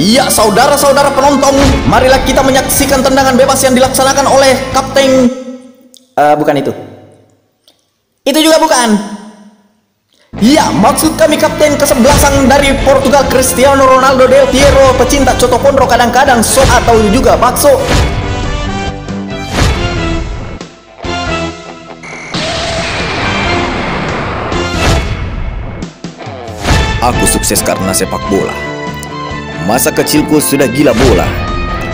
Iya, saudara-saudara penonton, marilah kita menyaksikan tendangan bebas yang dilaksanakan oleh Kapten... bukan itu. Itu juga bukan. Iya, maksud kami Kapten kesebelasan dari Portugal, Cristiano Ronaldo Del Piero, pecinta coto pondro kadang-kadang sop atau juga bakso. Aku sukses karena sepak bola. Masa kecilku sudah gila bola,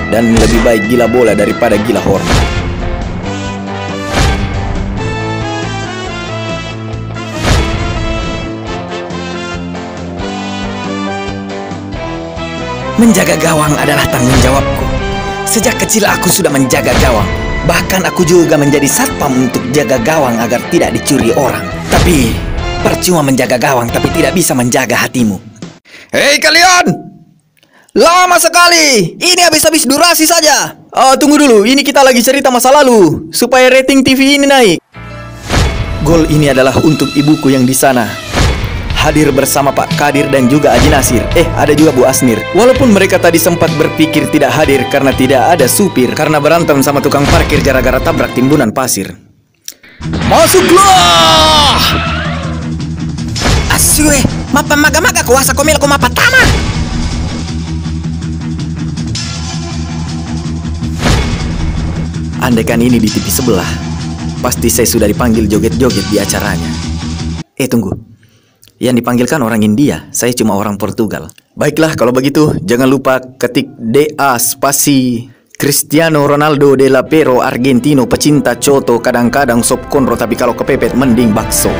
dan lebih baik gila bola daripada gila hormat. Menjaga gawang adalah tanggung jawabku. Sejak kecil aku sudah menjaga gawang. Bahkan aku juga menjadi satpam untuk jaga gawang agar tidak dicuri orang. Tapi percuma menjaga gawang tapi tidak bisa menjaga hatimu. Hei kalian! Lama sekali! Ini habis-habis durasi saja. Tunggu dulu, ini kita lagi cerita masa lalu supaya rating TV ini naik. Gol ini adalah untuk ibuku yang di sana. Hadir bersama Pak Kadir dan juga Aji Nasir. Ada juga Bu Asnir. Walaupun mereka tadi sempat berpikir tidak hadir karena tidak ada supir, karena berantem sama tukang parkir gara-gara tabrak timbunan pasir. Masuklah! Asywe, mapa maga-maga kuasa komel ko mapa tama. Andaikan ini di TV sebelah, pasti saya sudah dipanggil joget-joget di acaranya. Tunggu. Yang dipanggilkan orang India, saya cuma orang Portugal. Baiklah, kalau begitu, jangan lupa ketik DA spasi Cristiano Ronaldo Del Piero Argentino, pecinta coto kadang-kadang sop konro tapi kalau kepepet mending bakso.